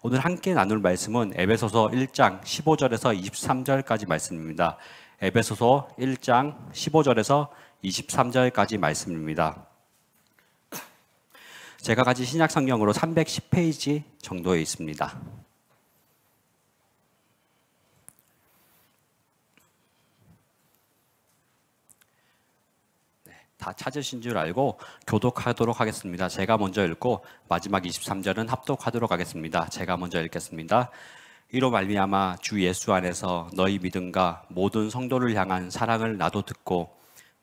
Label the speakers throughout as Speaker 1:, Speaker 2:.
Speaker 1: 오늘 함께 나눌 말씀은 에베소서 1장 15절에서 23절까지 말씀입니다. 에베소서 1장 15절에서 23절까지 말씀입니다. 제가 가진 신약 성경으로 310페이지 정도에 있습니다. 다 찾으신 줄 알고 교독하도록 하겠습니다. 제가 먼저 읽고 마지막 23절은 합독하도록 하겠습니다. 제가 먼저 읽겠습니다. 이로 말미암아 주 예수 안에서 너희 믿음과 모든 성도를 향한 사랑을 나도 듣고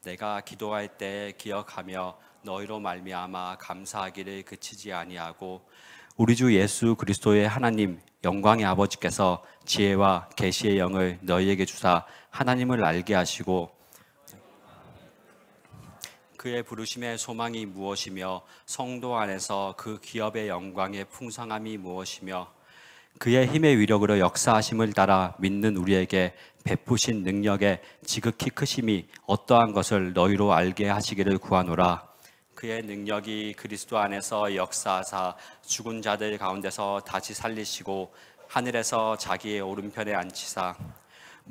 Speaker 1: 내가 기도할 때 기억하며 너희로 말미암아 감사하기를 그치지 아니하고 우리 주 예수 그리스도의 하나님 영광의 아버지께서 지혜와 계시의 영을 너희에게 주사 하나님을 알게 하시고 그의 부르심의 소망이 무엇이며 성도 안에서 그 기업의 영광의 풍성함이 무엇이며 그의 힘의 위력으로 역사하심을 따라 믿는 우리에게 베푸신 능력의 지극히 크심이 어떠한 것을 너희로 알게 하시기를 구하노라. 그의 능력이 그리스도 안에서 역사하사 죽은 자들 가운데서 다시 살리시고 하늘에서 자기의 오른편에 앉히사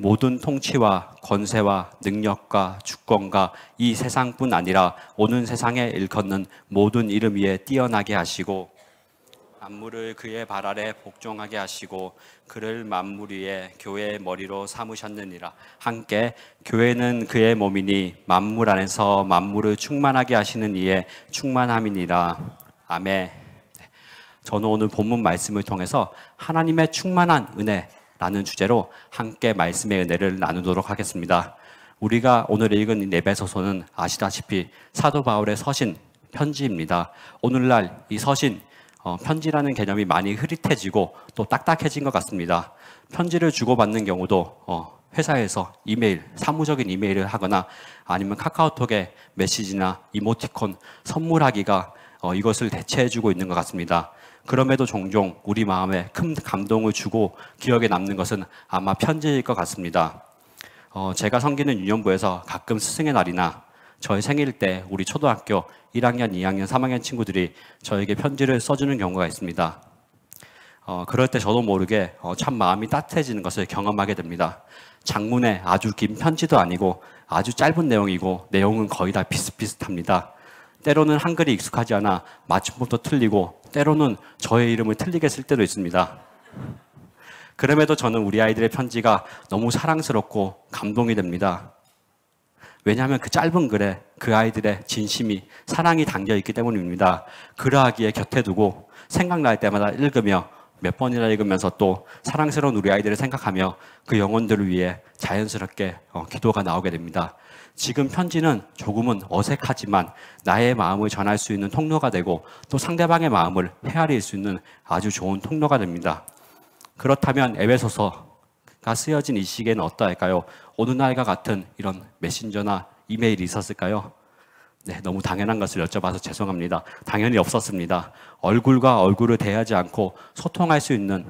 Speaker 1: 모든 통치와 권세와 능력과 주권과 이 세상뿐 아니라 오는 세상에 일컫는 모든 이름 위에 뛰어나게 하시고 만물을 그의 발 아래 복종하게 하시고 그를 만물 위에 교회의 머리로 삼으셨느니라. 함께 교회는 그의 몸이니 만물 안에서 만물을 충만하게 하시는 이의 충만함이니라. 아멘. 저는 오늘 본문 말씀을 통해서 하나님의 충만한 은혜 라는 주제로 함께 말씀의 은혜를 나누도록 하겠습니다. 우리가 오늘 읽은 에베소서는 아시다시피 사도 바울의 서신, 편지입니다. 오늘날 이 서신, 편지라는 개념이 많이 흐릿해지고 또 딱딱해진 것 같습니다. 편지를 주고받는 경우도 회사에서 이메일, 사무적인 이메일을 하거나 아니면 카카오톡에 메시지나 이모티콘, 선물하기가 이것을 대체해주고 있는 것 같습니다. 그럼에도 종종 우리 마음에 큰 감동을 주고 기억에 남는 것은 아마 편지일 것 같습니다. 제가 섬기는 유년부에서 가끔 스승의 날이나 저의 생일 때 우리 초등학교 1학년, 2학년, 3학년 친구들이 저에게 편지를 써주는 경우가 있습니다. 그럴 때 저도 모르게 참 마음이 따뜻해지는 것을 경험하게 됩니다. 장문의 아주 긴 편지도 아니고 아주 짧은 내용이고 내용은 거의 다 비슷비슷합니다. 때로는 한글이 익숙하지 않아 맞춤법도 틀리고 때로는 저의 이름을 틀리게 쓸 때도 있습니다. 그럼에도 저는 우리 아이들의 편지가 너무 사랑스럽고 감동이 됩니다. 왜냐하면 그 짧은 글에 그 아이들의 진심이, 사랑이 담겨있기 때문입니다. 그러하기에 곁에 두고 생각날 때마다 읽으며 몇 번이나 읽으면서 또 사랑스러운 우리 아이들을 생각하며 그 영혼들을 위해 자연스럽게 기도가 나오게 됩니다. 지금 편지는 조금은 어색하지만 나의 마음을 전할 수 있는 통로가 되고 또 상대방의 마음을 헤아릴 수 있는 아주 좋은 통로가 됩니다. 그렇다면 에베소서가 쓰여진 이 시기에는 어떠할까요? 어느 날과 같은 이런 메신저나 이메일이 있었을까요? 네, 너무 당연한 것을 여쭤봐서 죄송합니다. 당연히 없었습니다. 얼굴과 얼굴을 대하지 않고 소통할 수 있는,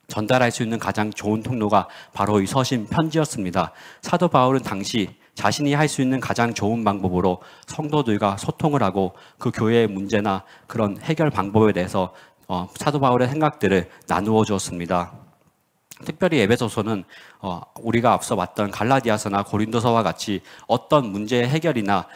Speaker 1: 전달할 수 있는 가장 좋은 통로가 바로 이 서신 편지였습니다. 사도 바울은 당시 자신이 할 수 있는 가장 좋은 방법으로 성도들과 소통을 하고 그 교회의 문제나 그런 해결 방법에 대해서 사도 바울의 생각들을 나누어 주었습니다. 특별히 에베소서는 우리가 앞서 봤던 갈라디아서나 고린도서와 같이 어떤 문제의 해결이나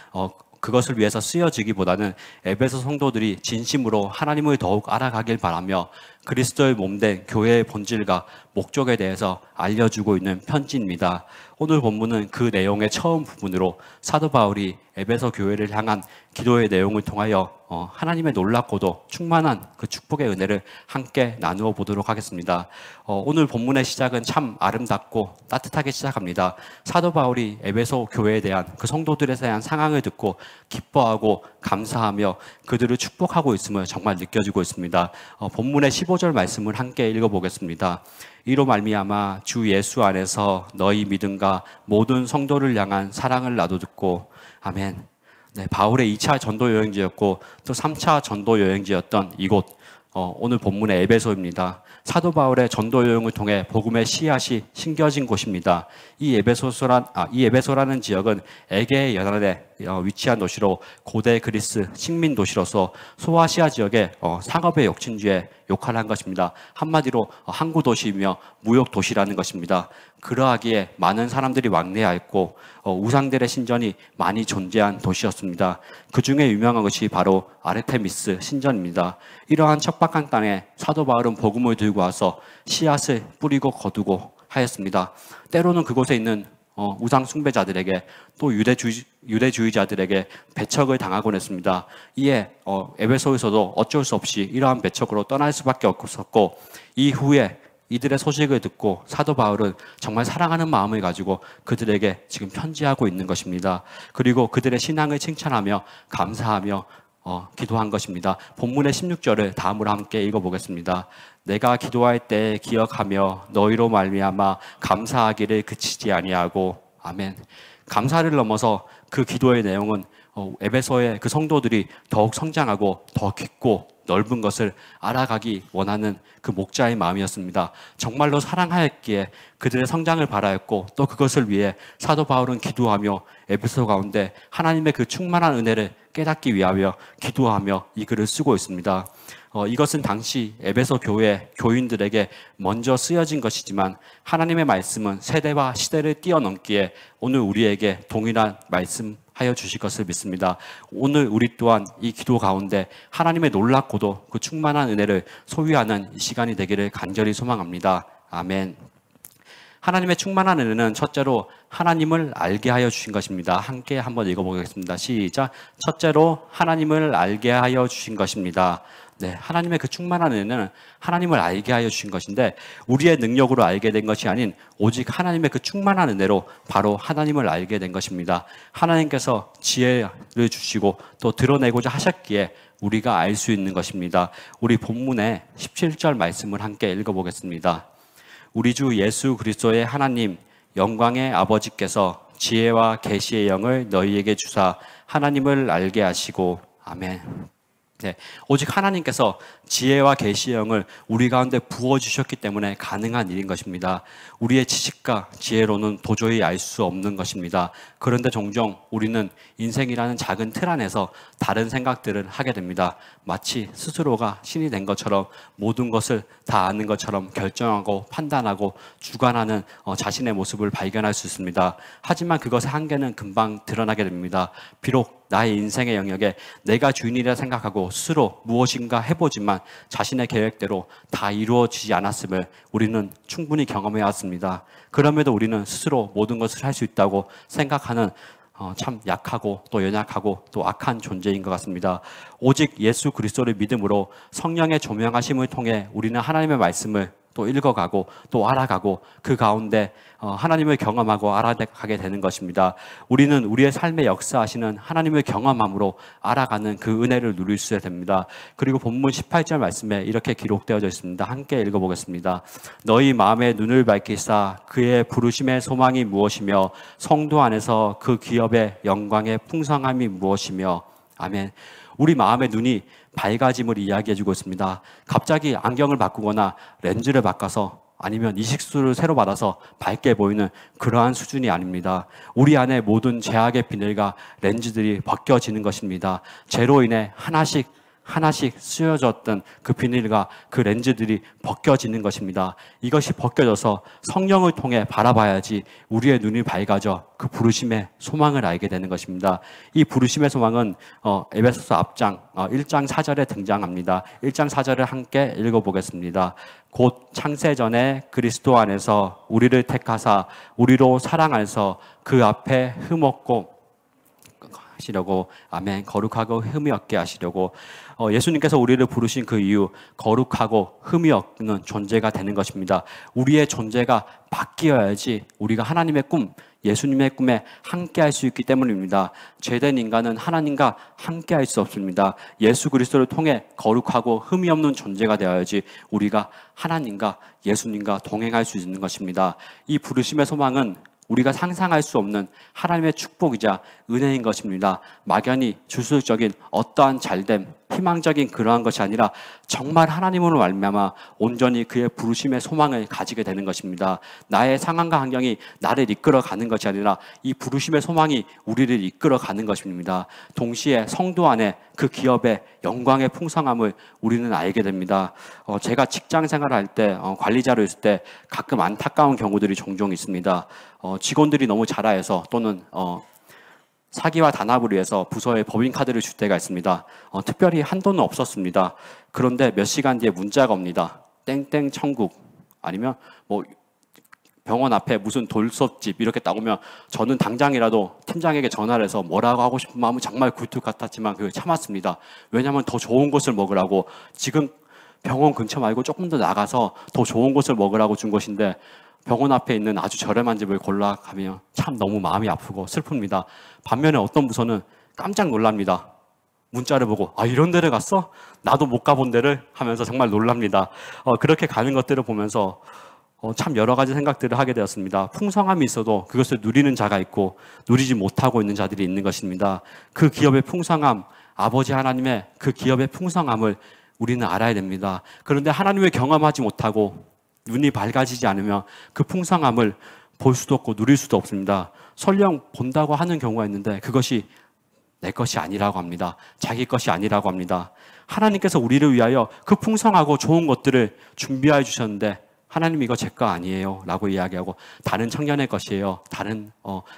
Speaker 1: 그것을 위해서 쓰여지기보다는 에베소 성도들이 진심으로 하나님을 더욱 알아가길 바라며 그리스도의 몸된 교회의 본질과 목적에 대해서 알려주고 있는 편지입니다. 오늘 본문은 그 내용의 처음 부분으로 사도 바울이 에베소 교회를 향한 기도의 내용을 통하여 하나님의 놀랍고도 충만한 그 축복의 은혜를 함께 나누어 보도록 하겠습니다. 오늘 본문의 시작은 참 아름답고 따뜻하게 시작합니다. 사도 바울이 에베소 교회에 대한 그 성도들에 대한 상황을 듣고 기뻐하고 감사하며 그들을 축복하고 있음을 정말 느껴지고 있습니다. 본문의 15절 말씀을 함께 읽어보겠습니다. 이로 말미암아 주 예수 안에서 너희 믿음과 모든 성도를 향한 사랑을 나도 듣고 아멘. 네, 바울의 2차 전도 여행지였고 또 3차 전도 여행지였던 이곳 오늘 본문의 에베소입니다. 사도 바울의 전도 여행을 통해 복음의 씨앗이 심겨진 곳입니다. 이 에베소라는 지역은 에게의 연안에 위치한 도시로 고대 그리스 식민 도시로서 소아시아 지역의 상업의 욕진지에 역할을 한 것입니다. 한마디로 항구 도시이며 무역 도시라는 것입니다. 그러하기에 많은 사람들이 왕래하였고 우상들의 신전이 많이 존재한 도시였습니다. 그 중에 유명한 것이 바로 아르테미스 신전입니다. 이러한 척박한 땅에 사도 바울은 복음을 들고 와서 씨앗을 뿌리고 거두고 하였습니다. 때로는 그곳에 있는 우상 숭배자들에게 또 유대주의자들에게 배척을 당하곤 했습니다. 이에 에베소에서도 어쩔 수 없이 이러한 배척으로 떠날 수밖에 없었고, 이후에 이들의 소식을 듣고 사도 바울은 정말 사랑하는 마음을 가지고 그들에게 지금 편지하고 있는 것입니다. 그리고 그들의 신앙을 칭찬하며 감사하며 기도한 것입니다. 본문의 16절을 다음으로 함께 읽어보겠습니다. 내가 기도할 때 기억하며 너희로 말미암아 감사하기를 그치지 아니하고. 아멘. 감사를 넘어서 그 기도의 내용은 에베소의 그 성도들이 더욱 성장하고 더 깊고 넓은 것을 알아가기 원하는 그 목자의 마음이었습니다. 정말로 사랑하였기에 그들의 성장을 바라였고, 또 그것을 위해 사도 바울은 기도하며 에베소 가운데 하나님의 그 충만한 은혜를 깨닫기 위하여 기도하며 이 글을 쓰고 있습니다. 이것은 당시 에베소 교회 교인들에게 먼저 쓰여진 것이지만 하나님의 말씀은 세대와 시대를 뛰어넘기에 오늘 우리에게 동일한 말씀하여 주실 것을 믿습니다. 오늘 우리 또한 이 기도 가운데 하나님의 놀랍고도 그 충만한 은혜를 소유하는 이 시간이 되기를 간절히 소망합니다. 아멘. 하나님의 충만한 은혜는 첫째로 하나님을 알게 하여 주신 것입니다. 함께 한번 읽어보겠습니다. 시작. 첫째로 하나님을 알게 하여 주신 것입니다. 네, 하나님의 그 충만한 은혜는 하나님을 알게 하여 주신 것인데, 우리의 능력으로 알게 된 것이 아닌 오직 하나님의 그 충만한 은혜로 바로 하나님을 알게 된 것입니다. 하나님께서 지혜를 주시고 또 드러내고자 하셨기에 우리가 알 수 있는 것입니다. 우리 본문의 17절 말씀을 함께 읽어보겠습니다. 우리 주 예수 그리스도의 하나님 영광의 아버지께서 지혜와 계시의 영을 너희에게 주사 하나님을 알게 하시고. 아멘. 네, 오직 하나님께서 지혜와 계시의 영을 우리 가운데 부어주셨기 때문에 가능한 일인 것입니다. 우리의 지식과 지혜로는 도저히 알 수 없는 것입니다. 그런데 종종 우리는 인생이라는 작은 틀 안에서 다른 생각들을 하게 됩니다. 마치 스스로가 신이 된 것처럼 모든 것을 다 아는 것처럼 결정하고 판단하고 주관하는 자신의 모습을 발견할 수 있습니다. 하지만 그것의 한계는 금방 드러나게 됩니다. 비록 나의 인생의 영역에 내가 주인이라 생각하고 스스로 무엇인가 해보지만 자신의 계획대로 다 이루어지지 않았음을 우리는 충분히 경험해 왔습니다. 그럼에도 우리는 스스로 모든 것을 할 수 있다고 생각하는 참 약하고 또 연약하고 또 악한 존재인 것 같습니다. 오직 예수 그리스도를 믿음으로 성령의 조명하심을 통해 우리는 하나님의 말씀을 또 읽어가고 또 알아가고 그 가운데 하나님을 경험하고 알아가게 되는 것입니다. 우리는 우리의 삶에 역사하시는 하나님을 경험함으로 알아가는 그 은혜를 누릴 수 됩니다. 그리고 본문 18절 말씀에 이렇게 기록되어져 있습니다. 함께 읽어보겠습니다. 너희 마음의 눈을 밝히사 그의 부르심의 소망이 무엇이며 성도 안에서 그 기업의 영광의 풍성함이 무엇이며. 아멘. 우리 마음의 눈이 밝아짐을 이야기해주고 있습니다. 갑자기 안경을 바꾸거나 렌즈를 바꿔서 아니면 이식수를 새로 받아서 밝게 보이는 그러한 수준이 아닙니다. 우리 안에 모든 죄악의 비늘과 렌즈들이 벗겨지는 것입니다. 죄로 인해 하나씩 쓰여졌던 그 비닐과 그 렌즈들이 벗겨지는 것입니다. 이것이 벗겨져서 성령을 통해 바라봐야지 우리의 눈이 밝아져 그 부르심의 소망을 알게 되는 것입니다. 이 부르심의 소망은 에베소서 앞장 1장 4절에 등장합니다. 1장 4절을 함께 읽어보겠습니다. 곧 창세전에 그리스도 안에서 우리를 택하사 우리로 사랑하여서 그 앞에 흠없고 하시려고. 아멘. 거룩하고 흠이 없게 하시려고. 예수님께서 우리를 부르신 그 이유, 거룩하고 흠이 없는 존재가 되는 것입니다. 우리의 존재가 바뀌어야지 우리가 하나님의 꿈, 예수님의 꿈에 함께할 수 있기 때문입니다. 죄된 인간은 하나님과 함께할 수 없습니다. 예수 그리스도를 통해 거룩하고 흠이 없는 존재가 되어야지 우리가 하나님과 예수님과 동행할 수 있는 것입니다. 이 부르심의 소망은 우리가 상상할 수 없는 하나님의 축복이자 은혜인 것입니다. 막연히 주술적인 어떠한 잘됨 희망적인 그러한 것이 아니라 정말 하나님으로 말미암아 온전히 그의 부르심의 소망을 가지게 되는 것입니다. 나의 상황과 환경이 나를 이끌어가는 것이 아니라 이 부르심의 소망이 우리를 이끌어가는 것입니다. 동시에 성도 안에 그 기업의 영광의 풍성함을 우리는 알게 됩니다. 제가 직장 생활을 할 때 관리자로 있을 때 가끔 안타까운 경우들이 종종 있습니다. 직원들이 너무 잘하여서 또는 사기와 단합을 위해서 부서에 법인카드를 줄 때가 있습니다. 특별히 한도는 없었습니다. 그런데 몇 시간 뒤에 문자가 옵니다. 땡땡 천국 아니면 뭐 병원 앞에 무슨 돌솥집 이렇게 나오면 저는 당장이라도 팀장에게 전화를 해서 뭐라고 하고 싶은 마음은 정말 굴뚝 같았지만 그걸 참았습니다. 왜냐하면 더 좋은 것을 먹으라고, 지금 병원 근처 말고 조금 더 나가서 더 좋은 것을 먹으라고 준 것인데 병원 앞에 있는 아주 저렴한 집을 골라가면 참 너무 마음이 아프고 슬픕니다. 반면에 어떤 부서는 깜짝 놀랍니다. 문자를 보고 이런 데를 갔어? 나도 못 가본 데를 하면서 정말 놀랍니다. 그렇게 가는 것들을 보면서 참 여러 가지 생각들을 하게 되었습니다. 풍성함이 있어도 그것을 누리는 자가 있고 누리지 못하고 있는 자들이 있는 것입니다. 그 기업의 풍성함, 아버지 하나님의 그 기업의 풍성함을 우리는 알아야 됩니다. 그런데 하나님을 경험하지 못하고 눈이 밝아지지 않으면 그 풍성함을 볼 수도 없고 누릴 수도 없습니다. 설령 본다고 하는 경우가 있는데 그것이 내 것이 아니라고 합니다. 자기 것이 아니라고 합니다. 하나님께서 우리를 위하여 그 풍성하고 좋은 것들을 준비해 주셨는데 하나님 이거 제 거 아니에요 라고 이야기하고 다른 청년의 것이에요, 다른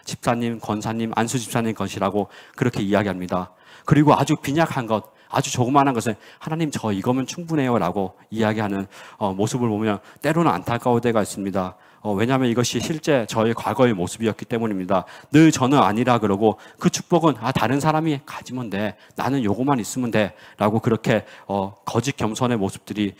Speaker 1: 집사님, 권사님, 안수 집사님 것이라고 그렇게 이야기합니다. 그리고 아주 빈약한 것, 아주 조그마한 것을 하나님 저 이거면 충분해요 라고 이야기하는 모습을 보면 때로는 안타까울 때가 있습니다. 왜냐하면 이것이 실제 저의 과거의 모습이었기 때문입니다. 늘 저는 아니라 그러고 그 축복은 다른 사람이 가지면 돼, 나는 요거만 있으면 돼 라고 그렇게 거짓 겸손의 모습들이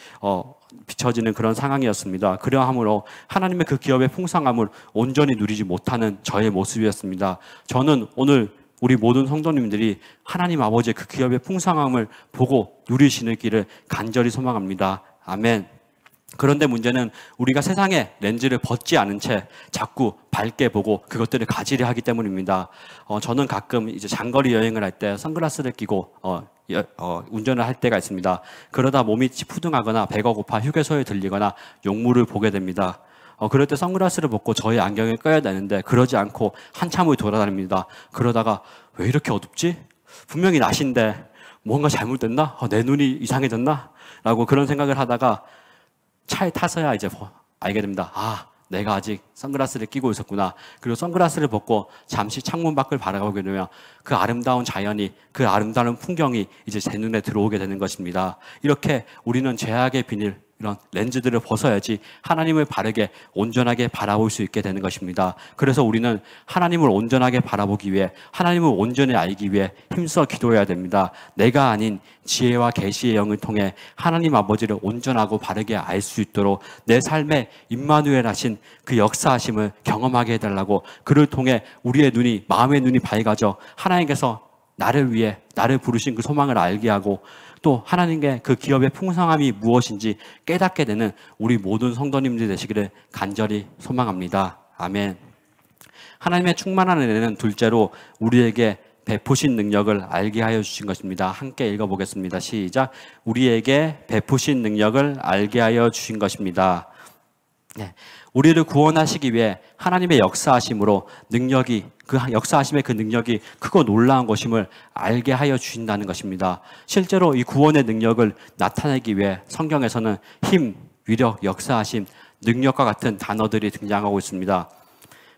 Speaker 1: 비춰지는 그런 상황이었습니다. 그러함으로 하나님의 그 기업의 풍성함을 온전히 누리지 못하는 저의 모습이었습니다. 저는 오늘 우리 모든 성도님들이 하나님 아버지의 그 기업의 풍성함을 보고 누리시는 길을 간절히 소망합니다. 아멘. 그런데 문제는 우리가 세상의 렌즈를 벗지 않은 채 자꾸 밝게 보고 그것들을 가지려 하기 때문입니다. 저는 가끔 이제 장거리 여행을 할 때 선글라스를 끼고 운전을 할 때가 있습니다. 그러다 몸이 찌푸둥하거나 배가 고파 휴게소에 들리거나 용물을 보게 됩니다. 그럴 때 선글라스를 벗고 저의 안경을 껴야 되는데 그러지 않고 한참을 돌아다닙니다. 그러다가 왜 이렇게 어둡지? 분명히 낮인데 뭔가 잘못됐나? 내 눈이 이상해졌나? 라고 그런 생각을 하다가 차에 타서야 이제 알게 됩니다. 내가 아직 선글라스를 끼고 있었구나. 그리고 선글라스를 벗고 잠시 창문 밖을 바라보게 되면 그 아름다운 자연이, 그 아름다운 풍경이 이제 제 눈에 들어오게 되는 것입니다. 이렇게 우리는 죄악의 비닐, 이런 렌즈들을 벗어야지 하나님을 바르게 온전하게 바라볼 수 있게 되는 것입니다. 그래서 우리는 하나님을 온전하게 바라보기 위해, 하나님을 온전히 알기 위해 힘써 기도해야 됩니다. 내가 아닌 지혜와 계시의 영을 통해 하나님 아버지를 온전하고 바르게 알 수 있도록 내 삶에 임마누엘 하신 그 역사하심을 경험하게 해달라고, 그를 통해 우리의 눈이, 마음의 눈이 밝아져 하나님께서 나를 위해 나를 부르신 그 소망을 알게 하고 또 하나님께 그 기업의 풍성함이 무엇인지 깨닫게 되는 우리 모든 성도님들이 되시기를 간절히 소망합니다. 아멘. 하나님의 충만한 은혜는 둘째로 우리에게 베푸신 능력을 알게 하여 주신 것입니다. 함께 읽어보겠습니다. 시작. 우리에게 베푸신 능력을 알게 하여 주신 것입니다. 네. 우리를 구원하시기 위해 하나님의 역사하심으로 능력이, 그 역사하심의 그 능력이 크고 놀라운 것임을 알게 하여 주신다는 것입니다. 실제로 이 구원의 능력을 나타내기 위해 성경에서는 힘, 위력, 역사하심, 능력과 같은 단어들이 등장하고 있습니다.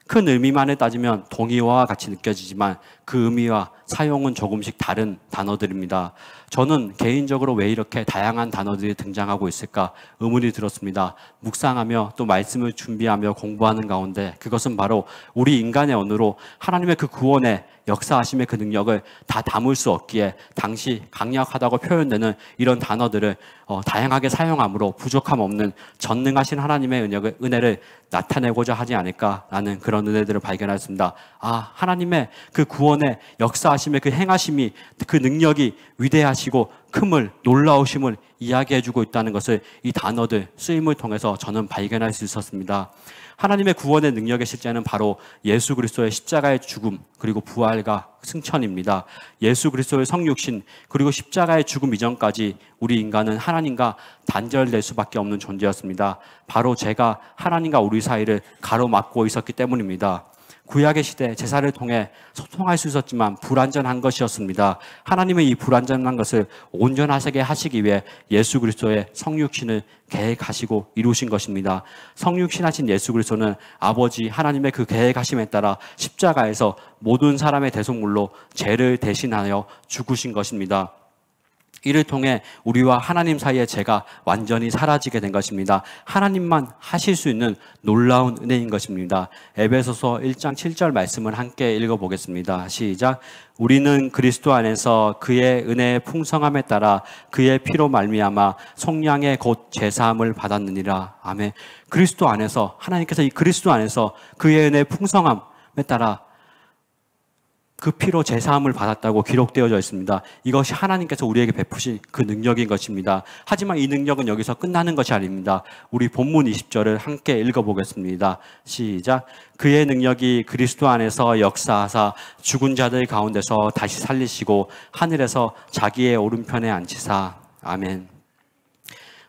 Speaker 1: 큰 의미만을 따지면 동의어와 같이 느껴지지만 그 의미와 사용은 조금씩 다른 단어들입니다. 저는 개인적으로 왜 이렇게 다양한 단어들이 등장하고 있을까 의문이 들었습니다. 묵상하며 또 말씀을 준비하며 공부하는 가운데 그것은 바로 우리 인간의 언어로 하나님의 그 구원의 역사하심의 그 능력을 다 담을 수 없기에 당시 강력하다고 표현되는 이런 단어들을 다양하게 사용함으로 부족함 없는 전능하신 하나님의 은혜를 나타내고자 하지 않을까라는 그런 은혜들을 발견했습니다. 하나님의 그 구원의 역사하심의 그 행하심이, 그 능력이 위대하시고 크심을, 놀라우심을 이야기해주고 있다는 것을 이 단어들 쓰임을 통해서 저는 발견할 수 있었습니다. 하나님의 구원의 능력의 실제는 바로 예수 그리스도의 십자가의 죽음 그리고 부활과 승천입니다. 예수 그리스도의 성육신 그리고 십자가의 죽음 이전까지 우리 인간은 하나님과 단절될 수밖에 없는 존재였습니다. 바로 죄가 하나님과 우리 사이를 가로막고 있었기 때문입니다. 구약의 시대 제사를 통해 소통할 수 있었지만 불완전한 것이었습니다. 하나님은 이 불완전한 것을 온전하게 하시기 위해 예수 그리스도의 성육신을 계획하시고 이루신 것입니다. 성육신하신 예수 그리스도는 아버지 하나님의 그 계획하심에 따라 십자가에서 모든 사람의 대속물로 죄를 대신하여 죽으신 것입니다. 이를 통해 우리와 하나님 사이의 죄가 완전히 사라지게 된 것입니다. 하나님만 하실 수 있는 놀라운 은혜인 것입니다. 에베소서 1장 7절 말씀을 함께 읽어보겠습니다. 시작. 우리는 그리스도 안에서 그의 은혜의 풍성함에 따라 그의 피로 말미암아 속량의 곧 제사함을 받았느니라. 아멘. 그리스도 안에서, 하나님께서 이 그리스도 안에서 그의 은혜의 풍성함에 따라 그 피로 제사함을 받았다고 기록되어져 있습니다. 이것이 하나님께서 우리에게 베푸신 그 능력인 것입니다. 하지만 이 능력은 여기서 끝나는 것이 아닙니다. 우리 본문 20절을 함께 읽어보겠습니다. 시작. 그의 능력이 그리스도 안에서 역사하사 죽은 자들 가운데서 다시 살리시고 하늘에서 자기의 오른편에 앉히사. 아멘.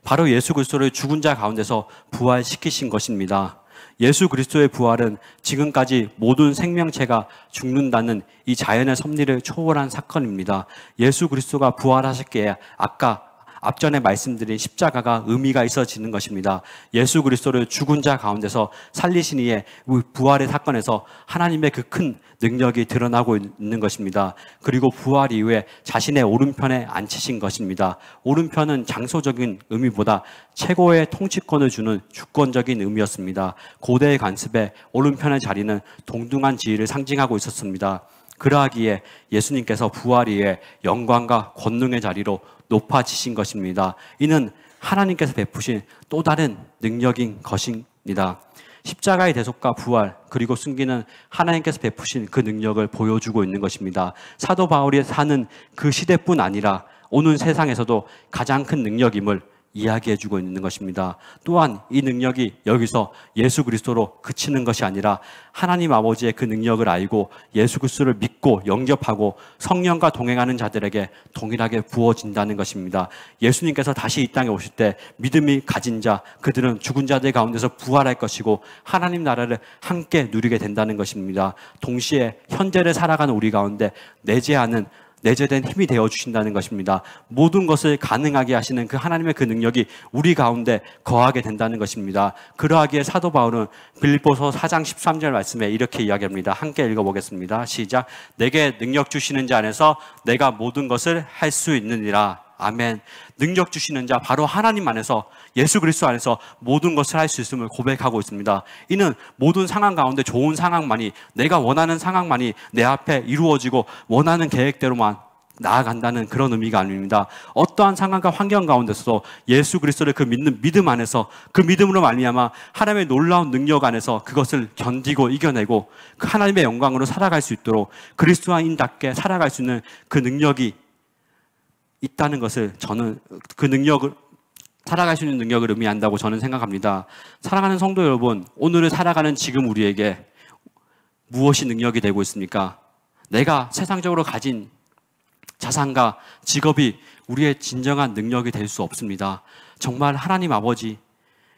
Speaker 1: 바로 예수 그리스도를 죽은 자 가운데서 부활시키신 것입니다. 예수 그리스도의 부활은 지금까지 모든 생명체가 죽는다는 이 자연의 섭리를 초월한 사건입니다. 예수 그리스도가 부활하셨기에 아까 앞전에 말씀드린 십자가가 의미가 있어지는 것입니다. 예수 그리스도를 죽은 자 가운데서 살리신 이의 부활의 사건에서 하나님의 그 큰 능력이 드러나고 있는 것입니다. 그리고 부활 이후에 자신의 오른편에 앉히신 것입니다. 오른편은 장소적인 의미보다 최고의 통치권을 주는 주권적인 의미였습니다. 고대의 관습에 오른편의 자리는 동등한 지위를 상징하고 있었습니다. 그러하기에 예수님께서 부활 이후에 영광과 권능의 자리로 높아지신 것입니다. 이는 하나님께서 베푸신 또 다른 능력인 것입니다. 십자가의 대속과 부활 그리고 승기는 하나님께서 베푸신 그 능력을 보여주고 있는 것입니다. 사도 바울이 사는 그 시대뿐 아니라 오는 세상에서도 가장 큰 능력임을 이야기해주고 있는 것입니다. 또한 이 능력이 여기서 예수 그리스도로 그치는 것이 아니라 하나님 아버지의 그 능력을 알고 예수 그리스도를 믿고 영접하고 성령과 동행하는 자들에게 동일하게 부어진다는 것입니다. 예수님께서 다시 이 땅에 오실 때 믿음이 가진 자, 그들은 죽은 자들 가운데서 부활할 것이고 하나님 나라를 함께 누리게 된다는 것입니다. 동시에 현재를 살아가는 우리 가운데 내재된 힘이 되어주신다는 것입니다. 모든 것을 가능하게 하시는 그 하나님의 그 능력이 우리 가운데 거하게 된다는 것입니다. 그러하기에 사도 바울은 빌립보서 4장 13절 말씀에 이렇게 이야기합니다. 함께 읽어보겠습니다. 시작. 내게 능력 주시는 자 안에서 내가 모든 것을 할 수 있느니라. 아멘. 능력 주시는 자 바로 하나님 안에서 예수 그리스도 안에서 모든 것을 할 수 있음을 고백하고 있습니다. 이는 모든 상황 가운데 좋은 상황만이 내가 원하는 상황만이 내 앞에 이루어지고 원하는 계획대로만 나아간다는 그런 의미가 아닙니다. 어떠한 상황과 환경 가운데서도 예수 그리스도를 그 믿는 믿음 안에서 그 믿음으로 말미암아 하나님의 놀라운 능력 안에서 그것을 견디고 이겨내고 그 하나님의 영광으로 살아갈 수 있도록 그리스도인답게 살아갈 수 있는 그 능력이 있다는 것을 저는 그 능력을 살아갈 수 있는 능력을 의미한다고 저는 생각합니다. 사랑하는 성도 여러분, 오늘을 살아가는 지금 우리에게 무엇이 능력이 되고 있습니까? 내가 세상적으로 가진 자산과 직업이 우리의 진정한 능력이 될 수 없습니다. 정말 하나님 아버지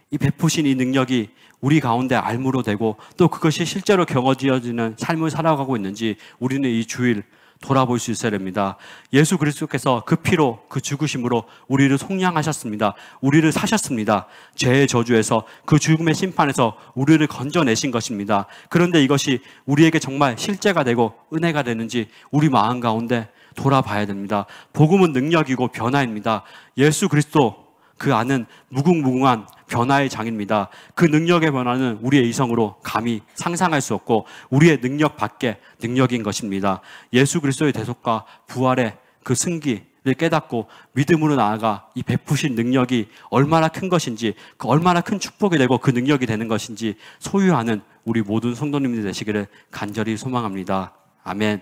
Speaker 1: 이 베푸신 이 능력이 우리 가운데 알무로 되고 또 그것이 실제로 경험지어지는 삶을 살아가고 있는지 우리는 이 주일 돌아볼 수 있어야 됩니다. 예수 그리스도께서 그 피로 그 죽으심으로 우리를 속량하셨습니다. 우리를 사셨습니다. 죄의 저주에서 그 죽음의 심판에서 우리를 건져내신 것입니다. 그런데 이것이 우리에게 정말 실제가 되고 은혜가 되는지 우리 마음 가운데 돌아봐야 됩니다. 복음은 능력이고 변화입니다. 예수 그리스도 그 안은 무궁무궁한 변화의 장입니다. 그 능력의 변화는 우리의 이성으로 감히 상상할 수 없고 우리의 능력 밖의 능력인 것입니다. 예수 그리스도의 대속과 부활의 그 승기를 깨닫고 믿음으로 나아가 이 베푸신 능력이 얼마나 큰 것인지, 그 얼마나 큰 축복이 되고 그 능력이 되는 것인지 소유하는 우리 모든 성도님들 되시기를 간절히 소망합니다. 아멘.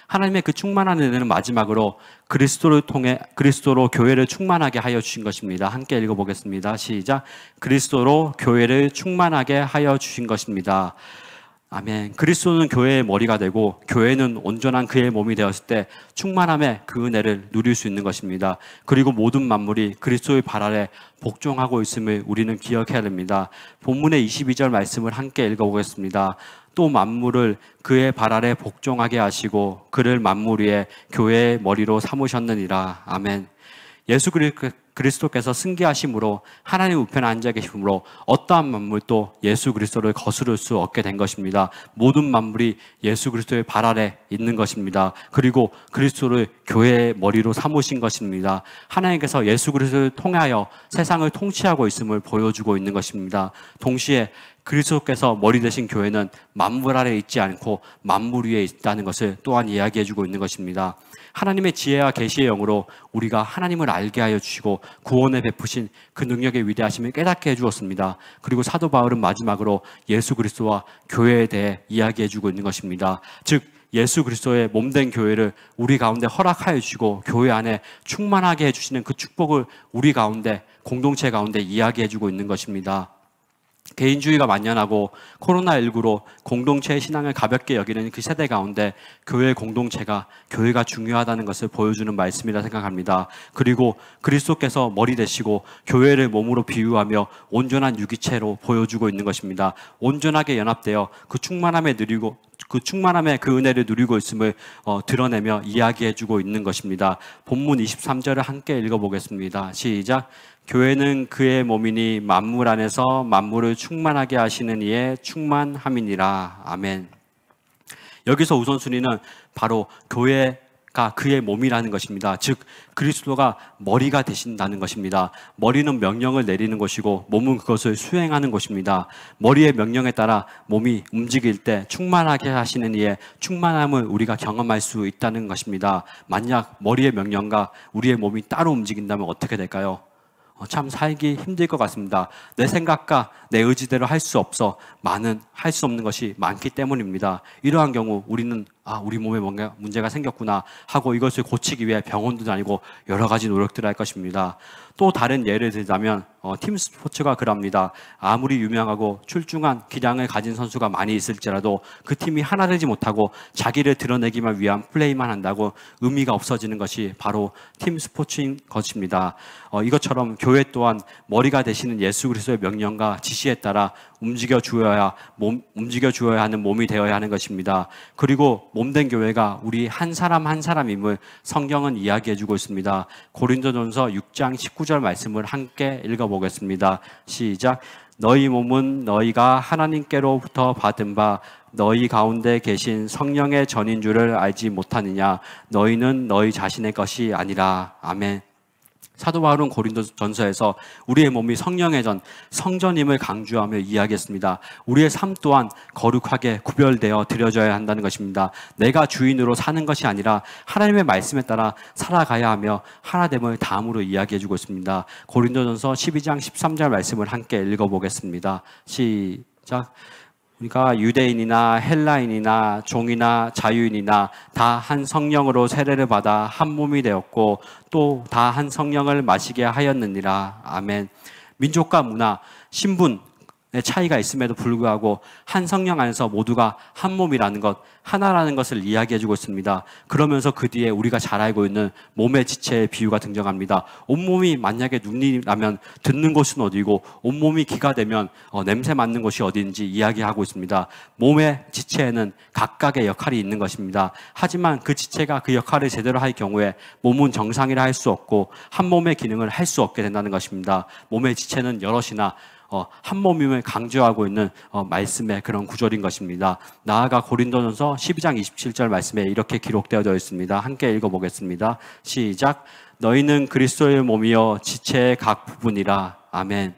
Speaker 1: 하나님의 그 충만한 은혜는 마지막으로 그리스도로 교회를 충만하게 하여 주신 것입니다. 함께 읽어보겠습니다. 시작. 그리스도로 교회를 충만하게 하여 주신 것입니다. 아멘. 그리스도는 교회의 머리가 되고 교회는 온전한 그의 몸이 되었을 때 충만함의 그 은혜를 누릴 수 있는 것입니다. 그리고 모든 만물이 그리스도의 발 아래 복종하고 있음을 우리는 기억해야 됩니다. 본문의 22절 말씀을 함께 읽어보겠습니다. 또 만물을 그의 발 아래 복종하게 하시고 그를 만물 위에 교회의 머리로 삼으셨느니라. 아멘. 예수 그리스도께서 승계하심으로 하나님 우편에 앉아 계심으로 어떠한 만물도 예수 그리스도를 거스를 수 없게 된 것입니다. 모든 만물이 예수 그리스도의 발 아래 있는 것입니다. 그리고 그리스도를 교회의 머리로 삼으신 것입니다. 하나님께서 예수 그리스도를 통하여 세상을 통치하고 있음을 보여주고 있는 것입니다. 동시에 그리스도께서 머리 되신 교회는 만물 아래 있지 않고 만물 위에 있다는 것을 또한 이야기해주고 있는 것입니다. 하나님의 지혜와 계시의 영으로 우리가 하나님을 알게 하여 주시고 구원에 베푸신 그 능력의 위대하심을 깨닫게 해주었습니다. 그리고 사도 바울은 마지막으로 예수 그리스도와 교회에 대해 이야기해주고 있는 것입니다. 즉 예수 그리스도의 몸된 교회를 우리 가운데 허락하여 주시고 교회 안에 충만하게 해주시는 그 축복을 우리 가운데 공동체 가운데 이야기해주고 있는 것입니다. 개인주의가 만연하고 코로나19로 공동체의 신앙을 가볍게 여기는 그 세대 가운데 교회 공동체가 교회가 중요하다는 것을 보여주는 말씀이라 생각합니다. 그리고 그리스도께서 머리 되시고 교회를 몸으로 비유하며 온전한 유기체로 보여주고 있는 것입니다. 온전하게 연합되어 그 충만함의 그 은혜를 누리고 있음을 드러내며 이야기해주고 있는 것입니다. 본문 23절을 함께 읽어보겠습니다. 시작. 교회는 그의 몸이니 만물 안에서 만물을 충만하게 하시는 이의 충만함이니라. 아멘. 여기서 우선순위는 바로 교회가 그의 몸이라는 것입니다. 즉 그리스도가 머리가 되신다는 것입니다. 머리는 명령을 내리는 것이고 몸은 그것을 수행하는 것입니다. 머리의 명령에 따라 몸이 움직일 때 충만하게 하시는 이의 충만함을 우리가 경험할 수 있다는 것입니다. 만약 머리의 명령과 우리의 몸이 따로 움직인다면 어떻게 될까요? 참 살기 힘들 것 같습니다. 내 생각과 내 의지대로 할 수 없어 많은 할 수 없는 것이 많기 때문입니다. 이러한 경우 우리는 우리 몸에 뭔가 문제가 생겼구나 하고 이것을 고치기 위해 병원도 다니고 여러 가지 노력들을 할 것입니다. 또 다른 예를 들자면 팀 스포츠가 그럽니다. 아무리 유명하고 출중한 기량을 가진 선수가 많이 있을지라도 그 팀이 하나 되지 못하고 자기를 드러내기만 위한 플레이만 한다고 의미가 없어지는 것이 바로 팀 스포츠인 것입니다. 이것처럼 교회 또한 머리가 되시는 예수 그리스도의 명령과 지시에 따라 움직여 주어야 하는 몸이 되어야 하는 것입니다. 그리고 몸된 교회가 우리 한 사람 한 사람임을 성경은 이야기해주고 있습니다. 고린도전서 6장 19절 말씀을 함께 읽어보겠습니다. 시작. 너희 몸은 너희가 하나님께로부터 받은 바 너희 가운데 계신 성령의 전인 줄을 알지 못하느냐. 너희는 너희 자신의 것이 아니라. 아멘. 사도 바울은 고린도전서에서 우리의 몸이 성령의 전, 성전임을 강조하며 이야기했습니다. 우리의 삶 또한 거룩하게 구별되어 드려져야 한다는 것입니다. 내가 주인으로 사는 것이 아니라 하나님의 말씀에 따라 살아가야 하며 하나됨을 다음으로 이야기해주고 있습니다. 고린도전서 12장 13절 말씀을 함께 읽어보겠습니다. 시작. 우리가 유대인이나 헬라인이나 종이나 자유인이나 다 한 성령으로 세례를 받아 한 몸이 되었고 또 다 한 성령을 마시게 하였느니라. 아멘. 민족과 문화, 신분의 차이가 있음에도 불구하고 한 성령 안에서 모두가 한 몸이라는 것, 하나라는 것을 이야기해주고 있습니다. 그러면서 그 뒤에 우리가 잘 알고 있는 몸의 지체의 비유가 등장합니다. 온몸이 만약에 눈이 나면 듣는 곳은 어디고 온몸이 귀가 되면 냄새 맡는 곳이 어디인지 이야기하고 있습니다. 몸의 지체에는 각각의 역할이 있는 것입니다. 하지만 그 지체가 그 역할을 제대로 할 경우에 몸은 정상이라 할 수 없고 한 몸의 기능을 할 수 없게 된다는 것입니다. 몸의 지체는 여럿이나 한 몸임을 강조하고 있는 말씀의 그런 구절인 것입니다. 나아가 고린도전서 12장 27절 말씀에 이렇게 기록되어져 있습니다. 함께 읽어보겠습니다. 시작. 너희는 그리스도의 몸이요 지체의 각 부분이라. 아멘.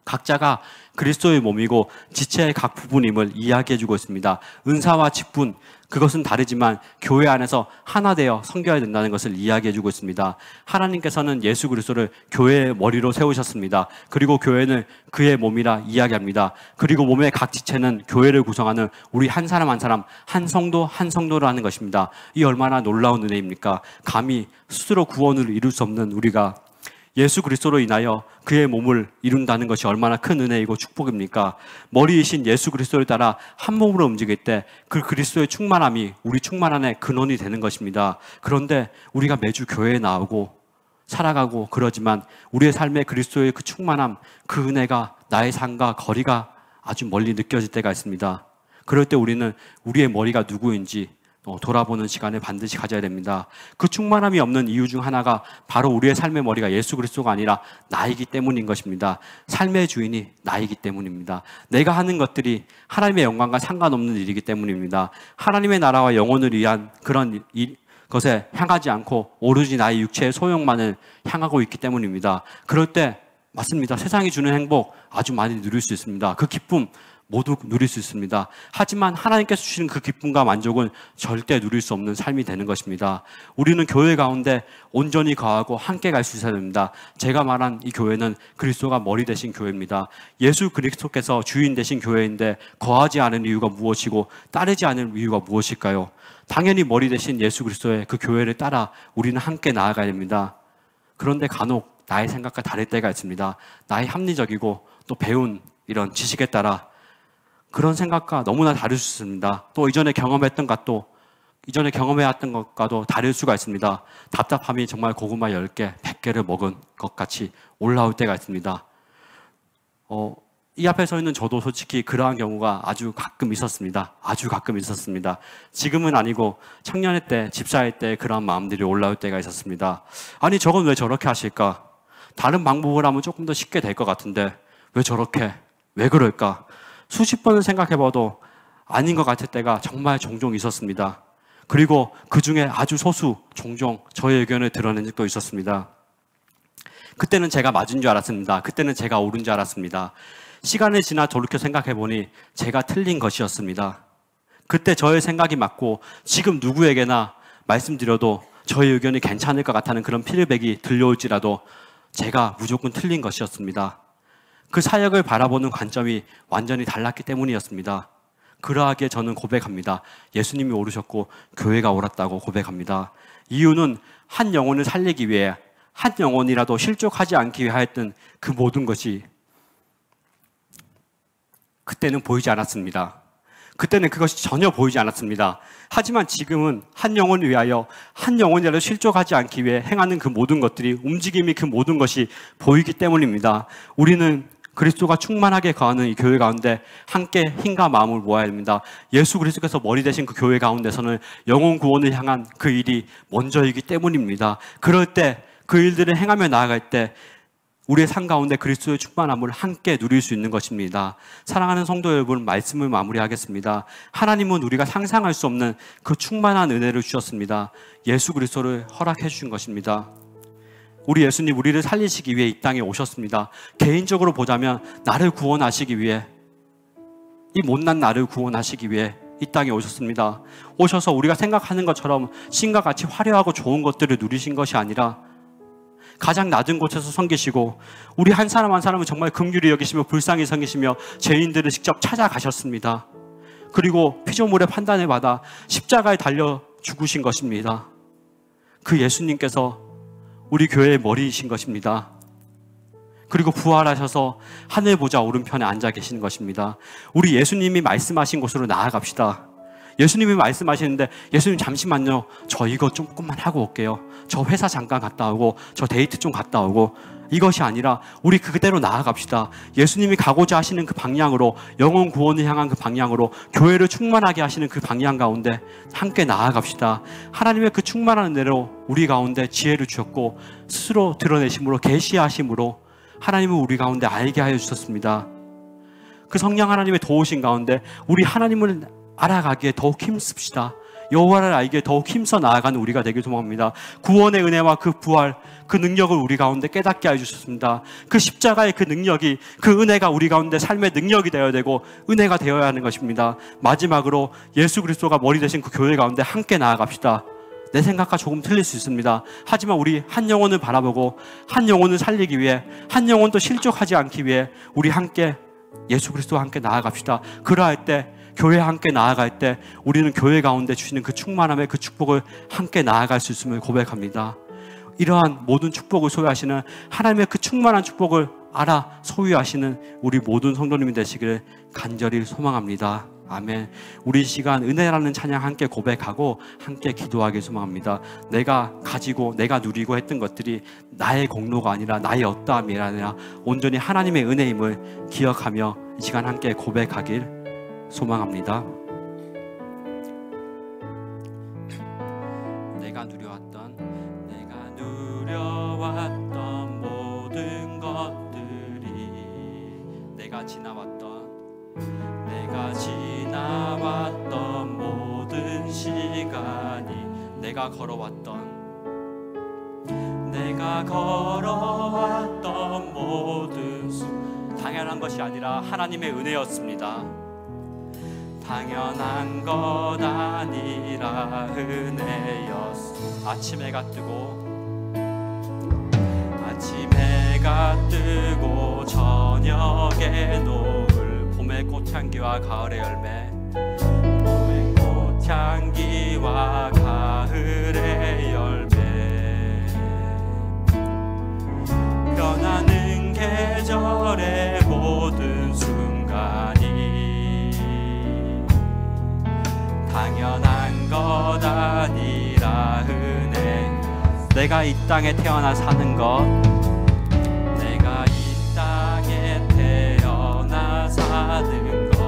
Speaker 1: 각자가 그리스도의 몸이고 지체의 각 부분임을 이야기해주고 있습니다. 은사와 직분, 그것은 다르지만 교회 안에서 하나 되어 섬겨야 된다는 것을 이야기해주고 있습니다. 하나님께서는 예수 그리스도를 교회의 머리로 세우셨습니다. 그리고 교회는 그의 몸이라 이야기합니다. 그리고 몸의 각 지체는 교회를 구성하는 우리 한 사람 한 사람, 한 성도 한 성도라는 것입니다. 이 얼마나 놀라운 은혜입니까? 감히 스스로 구원을 이룰 수 없는 우리가 예수 그리스도로 인하여 그의 몸을 이룬다는 것이 얼마나 큰 은혜이고 축복입니까? 머리이신 예수 그리스도를 따라 한 몸으로 움직일 때 그 그리스도의 충만함이 우리 충만함의 근원이 되는 것입니다. 그런데 우리가 매주 교회에 나오고 살아가고 그러지만 우리의 삶에 그리스도의 그 충만함, 그 은혜가 나의 삶과 거리가 아주 멀리 느껴질 때가 있습니다. 그럴 때 우리는 우리의 머리가 누구인지 돌아보는 시간을 반드시 가져야 됩니다. 그 충만함이 없는 이유 중 하나가 바로 우리의 삶의 머리가 예수 그리스도가 아니라 나이기 때문인 것입니다. 삶의 주인이 나이기 때문입니다. 내가 하는 것들이 하나님의 영광과 상관없는 일이기 때문입니다. 하나님의 나라와 영혼을 위한 그런 것에 향하지 않고 오로지 나의 육체의 소욕만을 향하고 있기 때문입니다. 그럴 때 맞습니다. 세상이 주는 행복 아주 많이 누릴 수 있습니다. 그 기쁨 모두 누릴 수 있습니다. 하지만 하나님께서 주시는 그 기쁨과 만족은 절대 누릴 수 없는 삶이 되는 것입니다. 우리는 교회 가운데 온전히 거하고 함께 갈 수 있어야 됩니다. 제가 말한 이 교회는 그리스도가 머리 되신 교회입니다. 예수 그리스도께서 주인 되신 교회인데 거하지 않은 이유가 무엇이고 따르지 않은 이유가 무엇일까요? 당연히 머리 되신 예수 그리스도의 그 교회를 따라 우리는 함께 나아가야 됩니다. 그런데 간혹 나의 생각과 다를 때가 있습니다. 나의 합리적이고 또 배운 이런 지식에 따라 그런 생각과 너무나 다를 수 있습니다. 또 이전에 경험했던 것도 이전에 경험해왔던 것과도 다를 수가 있습니다. 답답함이 정말 고구마 10개, 100개를 먹은 것 같이 올라올 때가 있습니다. 이 앞에 서 있는 저도 솔직히 그러한 경우가 아주 가끔 있었습니다. 아주 가끔 있었습니다. 지금은 아니고 청년의 때, 집사일 때 그러한 마음들이 올라올 때가 있었습니다. 아니 저건 왜 저렇게 하실까? 다른 방법을 하면 조금 더 쉽게 될 것 같은데 왜 저렇게? 왜 그럴까? 수십 번을 생각해봐도 아닌 것 같을 때가 정말 종종 있었습니다. 그리고 그 중에 아주 소수 종종 저의 의견을 드러낸 적도 있었습니다. 그때는 제가 맞은 줄 알았습니다. 그때는 제가 옳은 줄 알았습니다. 시간이 지나 돌이켜 생각해보니 제가 틀린 것이었습니다. 그때 저의 생각이 맞고 지금 누구에게나 말씀드려도 저의 의견이 괜찮을 것 같다는 그런 피드백이 들려올지라도 제가 무조건 틀린 것이었습니다. 그 사역을 바라보는 관점이 완전히 달랐기 때문이었습니다. 그러하기에 저는 고백합니다. 예수님이 오르셨고 교회가 옳았다고 고백합니다. 이유는 한 영혼을 살리기 위해 한 영혼이라도 실족하지 않기 위해 했던 그 모든 것이 그때는 보이지 않았습니다. 그때는 그것이 전혀 보이지 않았습니다. 하지만 지금은 한 영혼을 위하여 한 영혼이라도 실족하지 않기 위해 행하는 그 모든 것들이 움직임이 그 모든 것이 보이기 때문입니다. 우리는 그리스도가 충만하게 거하는 이 교회 가운데 함께 힘과 마음을 모아야 됩니다. 예수 그리스도께서 머리 되신 그 교회 가운데서는 영혼 구원을 향한 그 일이 먼저이기 때문입니다. 그럴 때 그 일들을 행하며 나아갈 때 우리의 삶 가운데 그리스도의 충만함을 함께 누릴 수 있는 것입니다. 사랑하는 성도 여러분, 말씀을 마무리하겠습니다. 하나님은 우리가 상상할 수 없는 그 충만한 은혜를 주셨습니다. 예수 그리스도를 허락해 주신 것입니다. 우리 예수님 우리를 살리시기 위해 이 땅에 오셨습니다. 개인적으로 보자면 나를 구원하시기 위해, 이 못난 나를 구원하시기 위해 이 땅에 오셨습니다. 오셔서 우리가 생각하는 것처럼 신과 같이 화려하고 좋은 것들을 누리신 것이 아니라 가장 낮은 곳에서 섬기시고 우리 한 사람 한 사람을 정말 긍휼히 여기시며 불쌍히 섬기시며 죄인들을 직접 찾아가셨습니다. 그리고 피조물의 판단을 받아 십자가에 달려 죽으신 것입니다. 그 예수님께서 우리 교회의 머리이신 것입니다. 그리고 부활하셔서 하늘 보좌 오른편에 앉아 계시는 것입니다. 우리 예수님이 말씀하신 곳으로 나아갑시다. 예수님이 말씀하시는데 예수님 잠시만요, 저 이거 조금만 하고 올게요. 저 회사 잠깐 갔다 오고 저 데이트 좀 갔다 오고, 이것이 아니라 우리 그대로 나아갑시다. 예수님이 가고자 하시는 그 방향으로, 영혼 구원을 향한 그 방향으로, 교회를 충만하게 하시는 그 방향 가운데 함께 나아갑시다. 하나님의 그 충만한 은혜로 우리 가운데 지혜를 주셨고 스스로 드러내심으로, 계시하심으로 하나님은 우리 가운데 알게 하여 주셨습니다. 그 성령 하나님의 도우신 가운데 우리 하나님을 알아가기에 더욱 힘씁시다. 여호와를 알기에 더욱 힘써 나아가는 우리가 되길 소망합니다. 구원의 은혜와 그 부활, 그 능력을 우리 가운데 깨닫게 해주셨습니다. 그 십자가의 그 능력이, 그 은혜가 우리 가운데 삶의 능력이 되어야 되고 은혜가 되어야 하는 것입니다. 마지막으로 예수 그리스도가 머리 되신 그 교회 가운데 함께 나아갑시다. 내 생각과 조금 틀릴 수 있습니다. 하지만 우리 한 영혼을 바라보고 한 영혼을 살리기 위해, 한 영혼도 실족하지 않기 위해 우리 함께 예수 그리스도와 함께 나아갑시다. 그러할 때, 교회 함께 나아갈 때 우리는 교회 가운데 주시는 그 충만함의 그 축복을 함께 나아갈 수 있음을 고백합니다. 이러한 모든 축복을 소유하시는 하나님의 그 충만한 축복을 알아 소유하시는 우리 모든 성도님이 되시기를 간절히 소망합니다. 아멘. 우리 시간 은혜라는 찬양 함께 고백하고 함께 기도하길 소망합니다. 내가 가지고 내가 누리고 했던 것들이 나의 공로가 아니라 나의 어떠함이 아니라 온전히 하나님의 은혜임을 기억하며 이 시간 함께 고백하길 소망합니다. 내가 누려왔던 모든 것들이, 내가 지나왔던 모든 시간이, 내가 걸어왔던 모든 당연한 것이 아니라 하나님의 은혜였습니다. 당연한 것 아니라 은혜였어. 아침 해가 뜨고 저녁에 노을, 봄의 꽃향기와 가을의 열매, 봄의 꽃향기와 가을의 열매, 변하는 계절의 모든 순간이 당연한 것 아니라 은혜. 내가 이 땅에 태어나 사는 것, 내가 이 땅에 태어나 사는 것,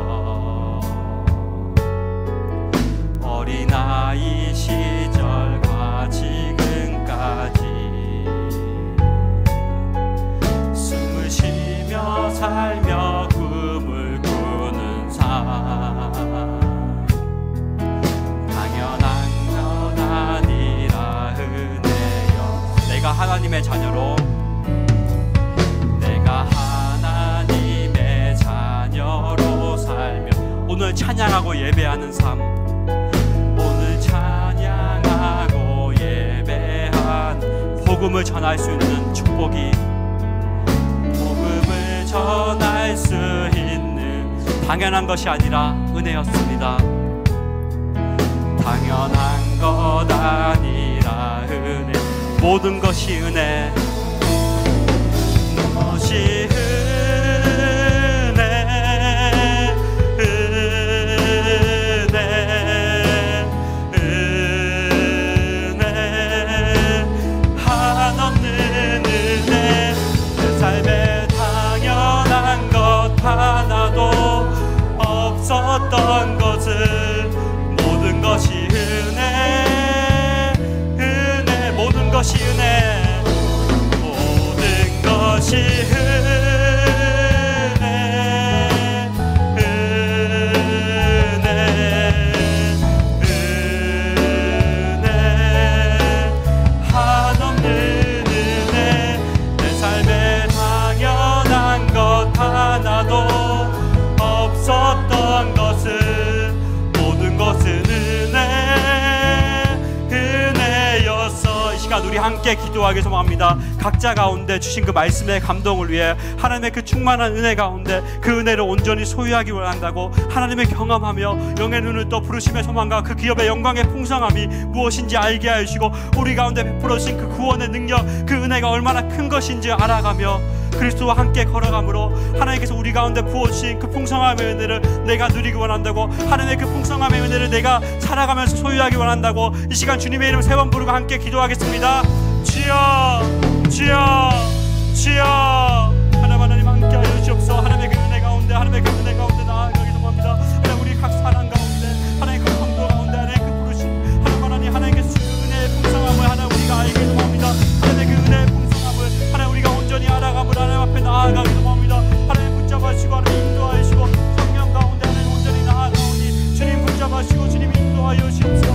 Speaker 1: 어린아이 시절과 지금까지 숨을 쉬며 살며 꿈을 꾸는 삶, 당연한 것 아니라 은혜여. 내가 하나님의 자녀로, 내가 하나님의 자녀로 살며 오늘 찬양하고 예배하는 삶, 오늘 찬양하고 예배한 복음을 전할 수 있는 축복이, 복음을 전할 수 있는 당연한 것이 아니라 은혜였습니다. 당연한 것 아니라 은혜, 모든 것이 은혜, 것이 은혜, 은혜, 한없는 은혜. 내 삶에 당연한 것 하나도 없었던 것을, 모든 것이 은혜, 은혜, 모든 것이 은혜, 모든 것이 은혜, 은혜, 은혜, 한없는 은혜. 내 삶에 당연한 것 하나도 없었던 것을, 모든 것은 은혜, 은혜였어. 이 시간 우리 함께 기도하기 소망합니다. 각자 가운데 주신 그 말씀의 감동을 위해 하나님의 그 충만한 은혜 가운데 그 은혜를 온전히 소유하기 원한다고 하나님을 경험하며 영의 눈을 떠 부르심의 소망과 그 기업의 영광의 풍성함이 무엇인지 알게 하시고 우리 가운데 베풀어 주신 그 구원의 능력, 그 은혜가 얼마나 큰 것인지 알아가며 그리스도와 함께 걸어가므로 하나님께서 우리 가운데 부어주신 그 풍성함의 은혜를 내가 누리기 원한다고, 하나님의 그 풍성함의 은혜를 내가 살아가면서 소유하기 원한다고 이 시간 주님의 이름 세 번 부르고 함께 기도하겠습니다. 주여, 주여, 주여. 하나님 함께 하여 주옵소서. 하나님의 그 은혜 가운데, 하나님의 그 은혜 가운데 나아가기 소망합니다. 하나님 우리 각 사람 가운데, 하나님 그 성도 가운데, 하나님 그 부르심, 하나님 하나님께서 주신 그 은혜의 풍성함을 하나님 우리가 알기 소망합니다. 하나님의 그 은혜의 풍성함을 하나님 우리가 온전히 알아가므로 하나님 앞에 나아가기 소망합니다. 하나님 붙잡아주시고 하나님 인도하시고 성령 가운데 하나님 온전히 나아가오니 주님 붙잡아주시고 주님 인도하여 주시옵소서.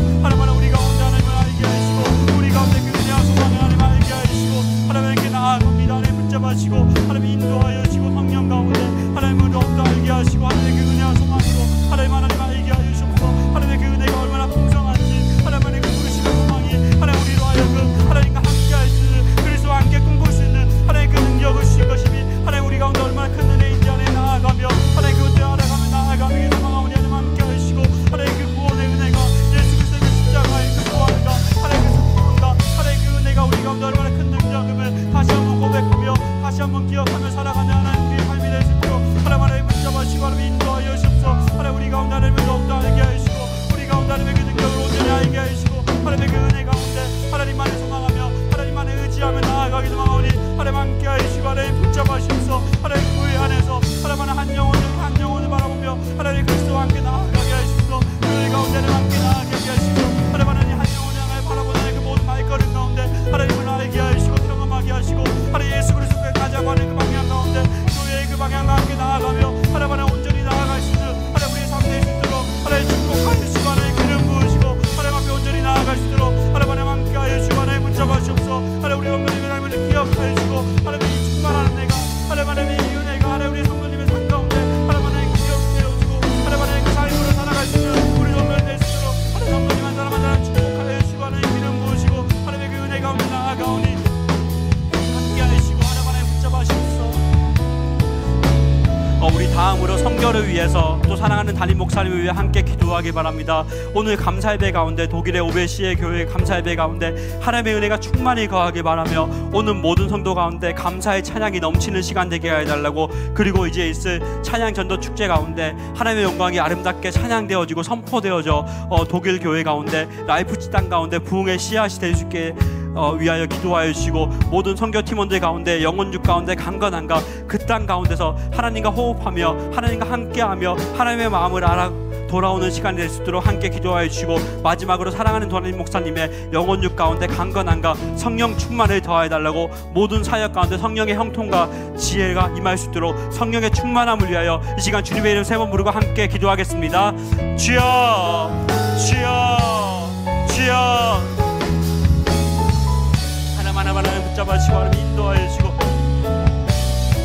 Speaker 1: 우리 다음으로 선교를 위해서 또 사랑하는 담임 목사님을 위해 함께 기도하기 바랍니다. 오늘 감사 예배 가운데 독일의 오베시의 교회 감사 예배 가운데 하나님의 은혜가 충만히 거하기 바라며 오늘 모든 성도 가운데 감사의 찬양이 넘치는 시간 되게 해달라고, 그리고 이제 있을 찬양 전도 축제 가운데 하나님의 영광이 아름답게 찬양되어지고 선포되어져 독일 교회 가운데 라이프치 땅 가운데 부흥의 씨앗이 될 수 있게 위하여 기도하여 주시고, 모든 선교 팀원들 가운데 영혼육 가운데 강건한가 그 땅 가운데서 하나님과 호흡하며 하나님과 함께하며 하나님의 마음을 알아 돌아오는 시간이 될 수 있도록 함께 기도하여 주시고, 마지막으로 사랑하는 도라님 목사님의 영혼육 가운데 강건한가 성령 충만을 더하여 달라고, 모든 사역 가운데 성령의 형통과 지혜가 임할 수 있도록 성령의 충만함을 위하여 이 시간 주님의 이름 세 번 부르고 함께 기도하겠습니다. 주여 주여 주여. 하나님 붙잡아주시고 하나님 인도하여 주시고,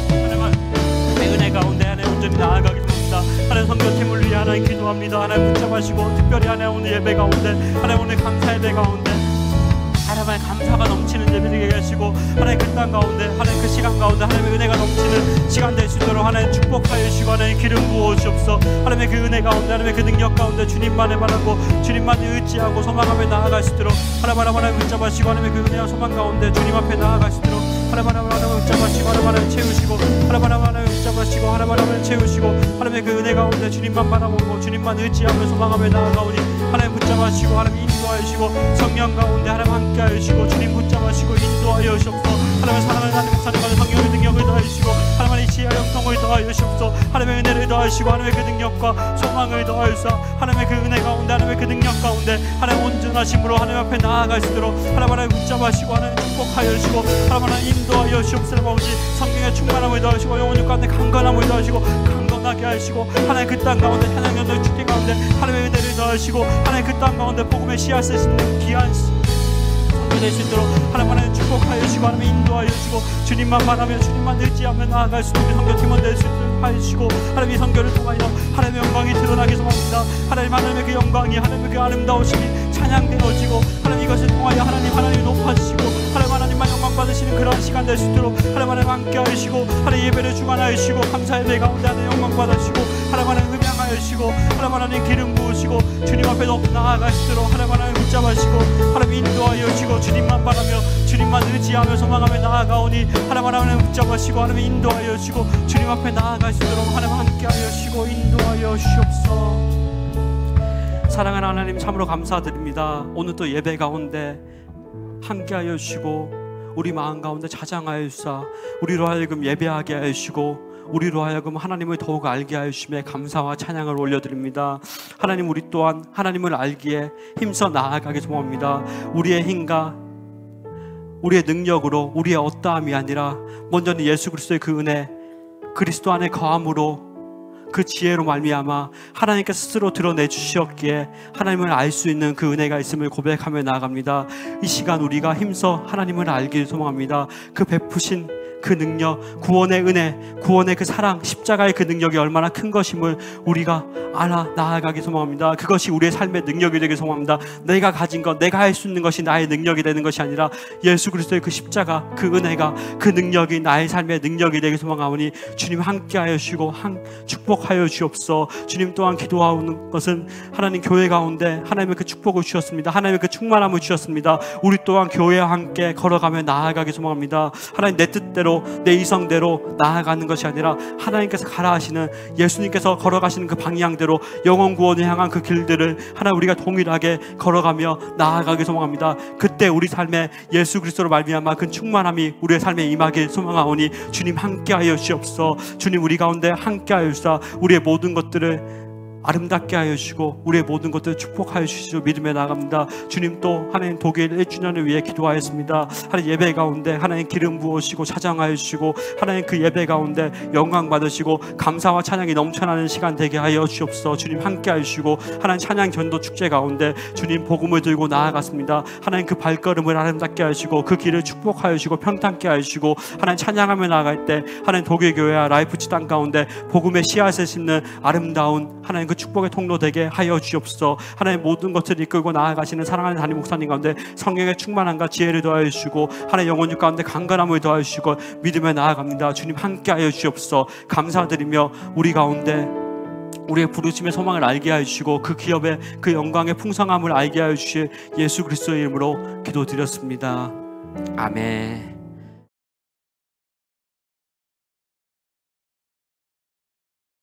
Speaker 1: 하나님 은혜 가운데 하나님 온전히 나아가게 됩니다. 하나님 선교팀을 위해 하나님 기도합니다. 하나님 붙잡아주시고, 특별히 하나님 오늘 예배 가운데 하나님 오늘 감사 예배 가운데 하나님 감사가 넘치는 예배 되게 하시고, 하나님 그 땅 가운데 하나님 그 시간 가운데 하나님의 은혜가 넘치는 시간 될 수 있도록 하나님 축복하여 주시고 하나님 기름 부어 주옵소서. 하나님의 그 은혜 가운데 하나님의 그 능력 가운데 주님만을 바라고 주님만 의지하고 소망하며 나아갈 수 있도록 하나님 붙잡아주시고, 하나님의 그 은혜와 소망 가운데 주님 앞에 나아갈 수 있도록 하나님 붙잡아주시고 하나님 채우시고 하나님 붙잡아주시고 하나님 채우시고, 하나님의 그 은혜 가운데 주님만 바라보고 주님만 의지하며 소망하며 나아가오니 하나님 붙잡아주시고 하나님 인도하여 주시고, 성령 가운데 하나님 함께하여 주시고 주님 붙잡아주시고 인도하여 주옵소서. 하나님 사랑하는 하나님 목사님과의 성령의 능력을 더하여 주시고 하나님의 지혜와 영통을 더하여 주옵소서. 하나님의 은혜를 더하여 주시고 하나님의 그 능력과 소망을 더하여 주사 하나님의 그 은혜 가운데 하나님의 그 능력 가운데 하나님 온전하심으로 하나님 앞에 나아갈 수 있도록 하나님 붙잡아주시고 하나님 축복하여 주시고 하나님 인도하여 주옵소서. 아버지 성령의 충만함을 더하시고 영혼의 가운데 강건함을 더하시고 강건하게 하시고, 하나님 그 땅 가운데 찬양 연도 축제 가운데 하나님의 은혜를 더하시고 하나님 그 땅 가운데 복음의 씨앗을 심는 귀한 될 수 있도록 하나님 축복하여 주시고 하나님 인도하여 주시고, 주님만 바라며 주님만 의지하며 나아갈 수 있는 선교팀원 될 수 있도록 하여 주시고, 하나님 이 선교를 통하여 하나님의 영광이 드러나게 소망합니다. 하나님의 그 영광이 하나님의 그 아름다우심이 찬양되어지고, 하나님 이것을 통하여 하나님 높아지시고 하나님만 영광 받으시는 그런 시간 될 수 있도록 하나님 함께 하시고, 하나님 예배를 주관하여 주시고 감사 예배 가운데 하나님 영광 받으시고 하나님 음양하여 주시고 하나님 기름 부으시고 주님 앞에 높이 나아갈 수 있도록 하나님 붙잡아주시고 하나님 인도하여 주시고, 주님만 바라며 주님만 의지하며 소망하며 나아가오니 하나님 붙잡아주시고 하나님 인도하여 주시고 주님 앞에 나아갈 수 있도록 하나님 함께하여 주시고 인도하여 주시옵소서. 사랑하는 하나님 참으로 감사드립니다. 오늘 또 예배 가운데 함께하여 주시고 우리 마음 가운데 자장하여 주사 우리로 하여금 예배하게 하여 주시고 우리로 하여금 하나님을 더욱 알게 하여 주심에 감사와 찬양을 올려드립니다. 하나님, 우리 또한 하나님을 알기에 힘써 나아가게 소망합니다. 우리의 힘과 우리의 능력으로 우리의 어떠함이 아니라 먼저는 예수 그리스도의 그 은혜, 그리스도 안에 거함으로 그 지혜로 말미암아 하나님께서 스스로 드러내 주시었기에 하나님을 알 수 있는 그 은혜가 있음을 고백하며 나아갑니다. 이 시간 우리가 힘써 하나님을 알기를 소망합니다. 그 베푸신 그 능력, 구원의 은혜, 구원의 그 사랑, 십자가의 그 능력이 얼마나 큰 것임을 우리가 알아 나아가기 소망합니다. 그것이 우리의 삶의 능력이 되기 소망합니다. 내가 가진 것, 내가 할 수 있는 것이 나의 능력이 되는 것이 아니라 예수 그리스도의 그 십자가, 그 은혜가, 그 능력이 나의 삶의 능력이 되기 소망하오니 주님 함께하여 주시고 축복하여 주옵소서. 주님 또한 기도하는 것은 하나님 교회 가운데 하나님의 그 축복을 주셨습니다. 하나님의 그 충만함을 주셨습니다. 우리 또한 교회와 함께 걸어가며 나아가기 소망합니다. 하나님 내 뜻대로 내 이성대로 나아가는 것이 아니라 하나님께서 가라 하시는, 예수님께서 걸어가시는 그 방향대로 영혼 구원을 향한 그 길들을 하나 우리가 동일하게 걸어가며 나아가기 소망합니다. 그때 우리 삶에 예수 그리스도로 말미암아 그 충만함이 우리의 삶에 임하길 소망하오니 주님 함께하여 주옵소서. 주님 우리 가운데 함께하여 주사 우리의 모든 것들을 아름답게 하여 주시고 우리의 모든 것들을 축복하여 주시고 믿음에 나갑니다. 주님 또 하나님 독일 1주년을 위해 기도하였습니다. 하나님 예배 가운데 하나님 기름 부으시고 차장하여 주시고 하나님 그 예배 가운데 영광 받으시고 감사와 찬양이 넘쳐나는 시간 되게 하여 주옵소서. 주님 함께 하여 주시고 하나님 찬양 전도 축제 가운데 주님 복음을 들고 나아갔습니다. 하나님 그 발걸음을 아름답게 하시고 그 길을 축복하여 주시고 평탄케 하시고 하나님 찬양하며 나아갈 때 하나님 독일 교회와 라이프치 땅 가운데 복음의 씨앗을 심는 아름다운 하나님 그 축복의 통로 되게 하여 주옵소서. 하나님 모든 것을 이끌고 나아가시는 사랑하는 담임 목사님 가운데 성령의 충만함과 지혜를 더하여 주시고 하나님 영혼들 가운데 강건함을 더하여 주시고 믿음에 나아갑니다. 주님 함께하여 주옵소서. 감사드리며 우리 가운데 우리의 부르심의 소망을 알게 하여 주시고 그 기업의 그 영광의 풍성함을 알게 하여 주실 예수 그리스도의 이름으로 기도드렸습니다. 아멘.